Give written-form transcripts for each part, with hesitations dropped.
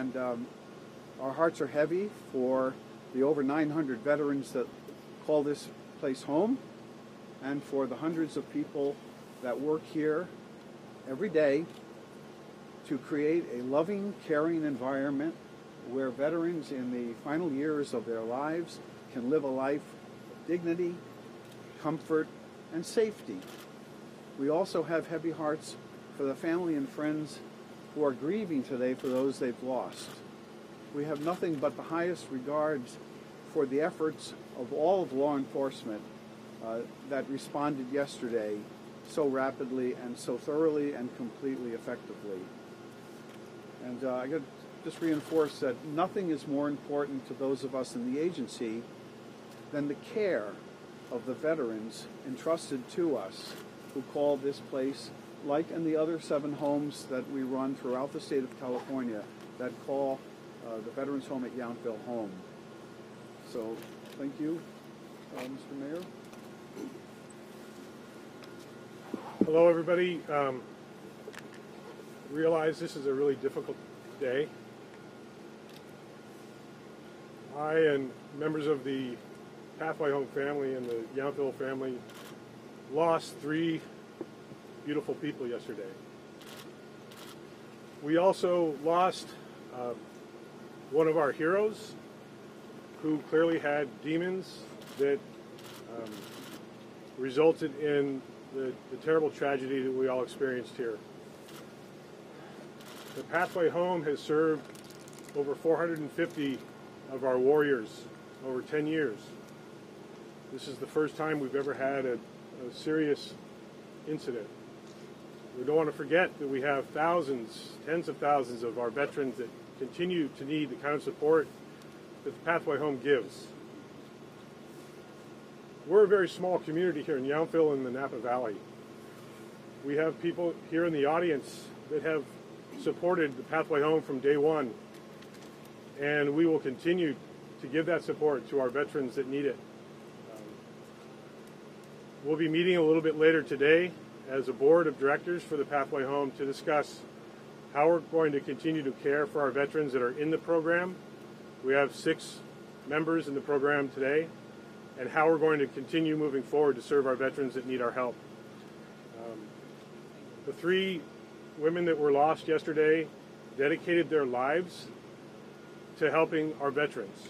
And our hearts are heavy for the over 900 veterans that call this place home, and for the hundreds of people that work here every day to create a loving, caring environment where veterans in the final years of their lives can live a life of dignity, comfort, and safety. We also have heavy hearts for the family and friends who are grieving today for those they've lost. We have nothing but the highest regards for the efforts of all of law enforcement that responded yesterday so rapidly and so thoroughly and completely effectively. And I got to just reinforce that nothing is more important to those of us in the agency than the care of the veterans entrusted to us who call this place, like in the other 7 homes that we run throughout the state of California, that call the Veterans Home at Yountville home. So thank you, Mr. Mayor. Hello, everybody. Realize this is a really difficult day. I and members of the Pathway Home family and the Yountville family lost 3 beautiful people yesterday. We also lost one of our heroes who clearly had demons that resulted in the terrible tragedy that we all experienced here. The Pathway Home has served over 450 of our warriors over 10 years. This is the first time we've ever had a serious incident. We don't want to forget that we have thousands, tens of thousands of our veterans that continue to need the kind of support that the Pathway Home gives. We're a very small community here in Yountville and the Napa Valley. We have people here in the audience that have supported the Pathway Home from day one, and we will continue to give that support to our veterans that need it. We'll be meeting a little bit later today as a board of directors for the Pathway Home to discuss how we're going to continue to care for our veterans that are in the program. We have 6 members in the program today, and how we're going to continue moving forward to serve our veterans that need our help. The 3 women that were lost yesterday dedicated their lives to helping our veterans.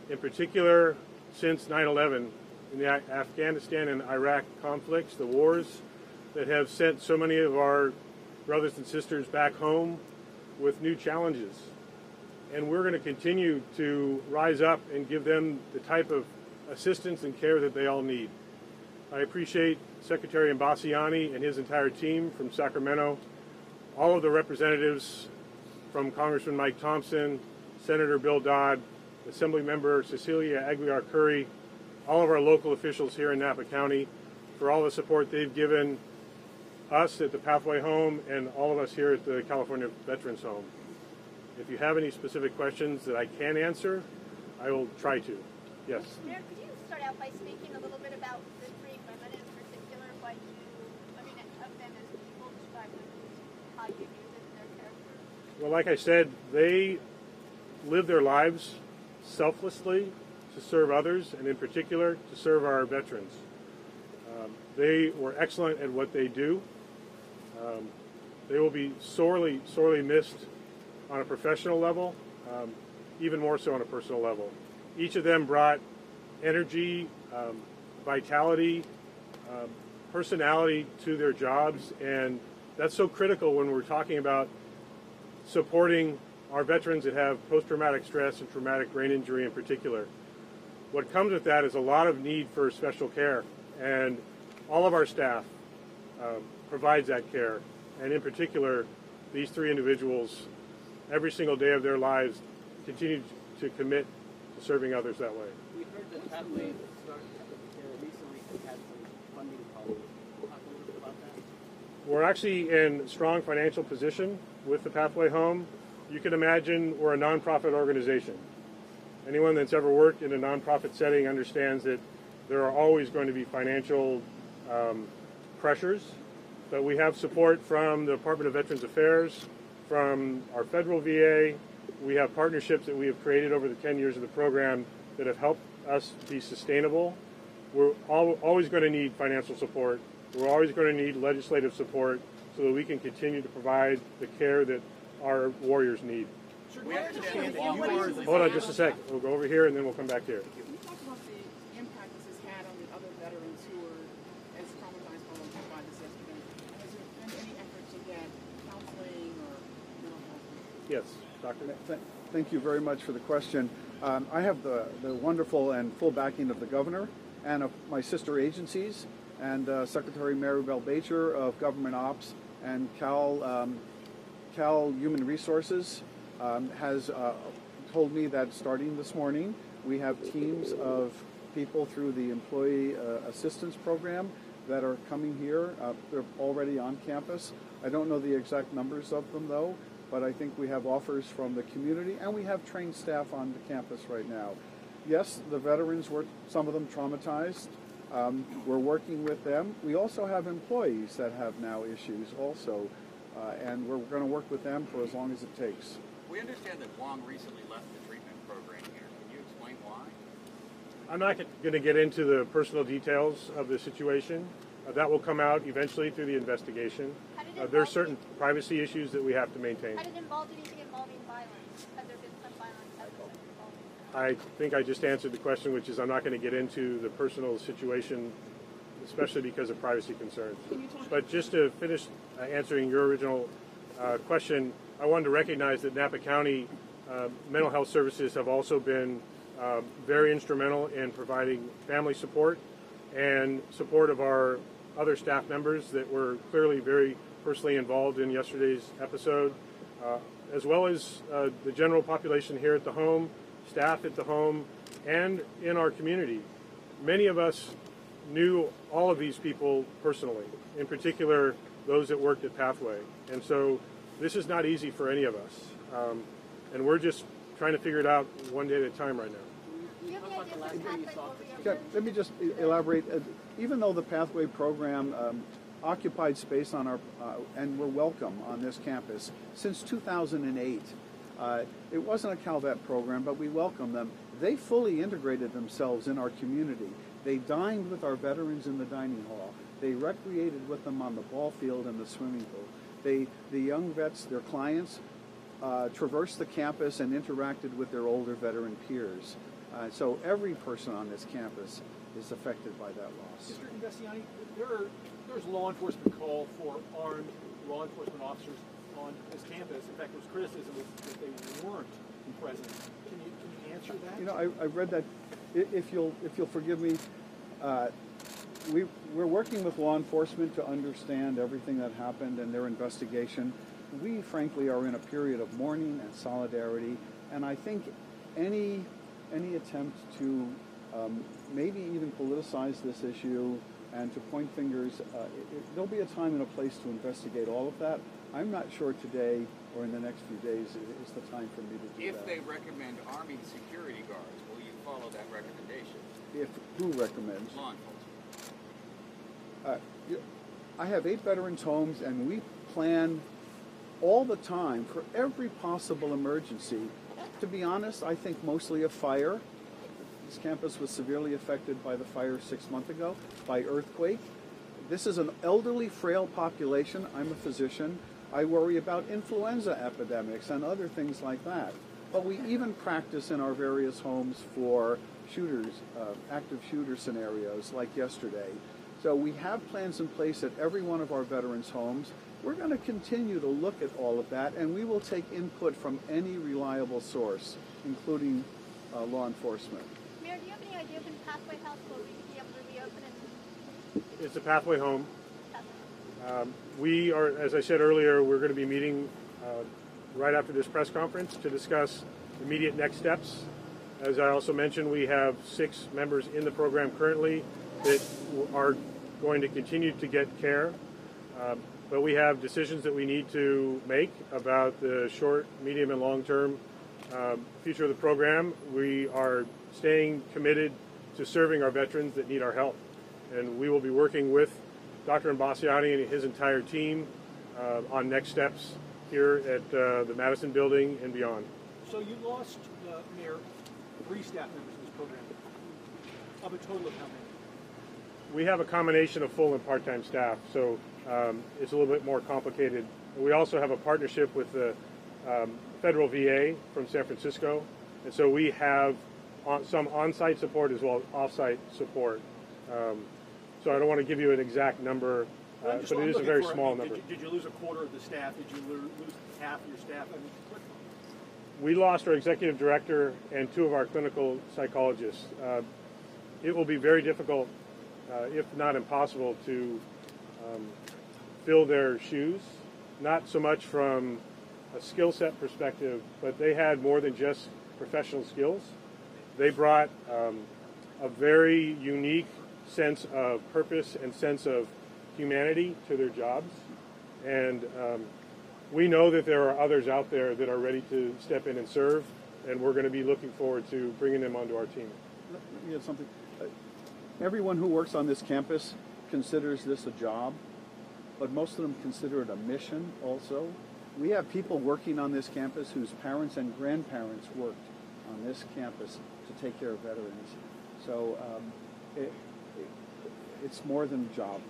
In particular, since 9/11, in the Afghanistan and Iraq conflicts, the wars that have sent so many of our brothers and sisters back home with new challenges. And we're going to continue to rise up and give them the type of assistance and care that they all need. I appreciate Secretary Imbasciani and his entire team from Sacramento, all of the representatives from Congressman Mike Thompson, Senator Bill Dodd, Assemblymember Cecilia Aguilar-Curry, all of our local officials here in Napa County for all the support they've given us at the Pathway Home and all of us here at the California Veterans Home. If you have any specific questions that I can answer, I will try to. Yes? Mayor, could you start out by speaking a little bit about the 3 women in particular, what you, of them as people, describe them as how you view their character? Well, like I said, they live their lives selflessly to serve others, and in particular to serve our veterans. They were excellent at what they do. They will be sorely, sorely missed on a professional level, even more so on a personal level. Each of them brought energy, vitality, personality to their jobs, and that's so critical when we're talking about supporting our veterans that have post-traumatic stress and traumatic brain injury in particular. What comes with that is a lot of need for special care, and all of our staff provides that care. And in particular, these 3 individuals, every single day of their lives, continue to commit to serving others that way. We heard that Pathway recently had some funding problems. Can you talk a little bit about that? We're actually in strong financial position with the Pathway Home. You can imagine we're a nonprofit organization. Anyone that's ever worked in a nonprofit setting understands that there are always going to be financial pressures, but we have support from the Department of Veterans Affairs, from our federal VA, We have partnerships that we have created over the 10 years of the program that have helped us be sustainable. We're always going to need financial support. We're always going to need legislative support so that we can continue to provide the care that our warriors need. We understand that you are the... Hold on just a sec. We'll go over here and then we'll come back here. Can you talk about the impact this has had on the other veterans who were as traumatized by this yesterday? Has there been any effort to get counseling or mental health? Yes, Doctor. Thank you very much for the question. I have the wonderful and full backing of the governor and of my sister agencies and Secretary Maribel Bacher of Government Ops and Cal Human Resources has told me that starting this morning we have teams of people through the Employee Assistance Program that are coming here. They're already on campus. I don't know the exact numbers of them though, but I think we have offers from the community and we have trained staff on the campus right now. Yes, the veterans were, some of them traumatized. We're working with them. We also have employees that have now issues also, and we're going to work with them for as long as it takes. We understand that Wong recently left the treatment program here. Can you explain why? I'm not going to get into the personal details of the situation. That will come out eventually through the investigation. There are certain privacy issues that we have to maintain. Had it involved anything involving violence? Had there been some violence episode involving I think I just answered the question, which is I'm not going to get into the personal situation, especially because of privacy concerns. But just to finish answering your original question, I wanted to recognize that Napa County mental health services have also been very instrumental in providing family support and support of our other staff members that were clearly very personally involved in yesterday's episode, as well as the general population here at the home, staff at the home, and in our community. Many of us knew all of these people personally, in particular those that worked at Pathway. And so this is not easy for any of us. And we're just trying to figure it out one day at a time right now. Do you have any idea if this pathway will Okay, reopen? let me just elaborate. Even though the Pathway program occupied space on our, and were welcome on this campus since 2008, it wasn't a Calvet program, but we welcomed them. They fully integrated themselves in our community. They dined with our veterans in the dining hall. They recreated with them on the ball field and the swimming pool. The young vets, their clients, traversed the campus and interacted with their older veteran peers. So every person on this campus is affected by that loss. Mr. Imbasciani, there's law enforcement call for armed law enforcement officers on this campus. In fact, there was criticism that they weren't present. Can you answer that? You know, I've read that. If you'll forgive me, we're working with law enforcement to understand everything that happened and their investigation. We, frankly, are in a period of mourning and solidarity, and I think any attempt to maybe even politicize this issue and to point fingers, there'll be a time and a place to investigate all of that. I'm not sure today or in the next few days is the time for me to do that. If they recommend arming security guards, will you follow that recommendation? Who recommends? Law enforcement. I have 8 veterans' homes, and we plan all the time for every possible emergency. To be honest, I think mostly a fire. This campus was severely affected by the fire 6 months ago, by earthquake. This is an elderly, frail population. I'm a physician. I worry about influenza epidemics and other things like that. But we even practice in our various homes for shooters, active shooter scenarios like yesterday. So we have plans in place at every one of our veterans' homes. We're going to continue to look at all of that, and we will take input from any reliable source, including law enforcement. Mayor, do you have any idea when Pathway House will be able to reopen? And It's a Pathway home. We are, as I said earlier, we're going to be meeting right after this press conference to discuss immediate next steps. As I also mentioned, we have 6 members in the program currently that are going to continue to get care. But we have decisions that we need to make about the short, medium, and long-term future of the program. We are staying committed to serving our veterans that need our help. And we will be working with Dr. Imbasciani and his entire team on next steps here at the Madison Building and beyond. So you lost, Mayor, 3 staff members in this program. Of a total of how many? We have a combination of full and part-time staff, so it's a little bit more complicated. We also have a partnership with the federal VA from San Francisco, and so we have some on-site support as well as off-site support. So I don't want to give you an exact number, but it is a very small number. Did you lose a quarter of the staff? Did you lose half of your staff? I mean, We lost our executive director and 2 of our clinical psychologists. It will be very difficult, if not impossible, to fill their shoes, not so much from a skill set perspective, but they had more than just professional skills. They brought a very unique sense of purpose and sense of humanity to their jobs. And we know that there are others out there that are ready to step in and serve, and we're going to be looking forward to bringing them onto our team. Let me add something. Everyone who works on this campus considers this a job, but most of them consider it a mission also. We have people working on this campus whose parents and grandparents worked on this campus to take care of veterans. So it's more than a job.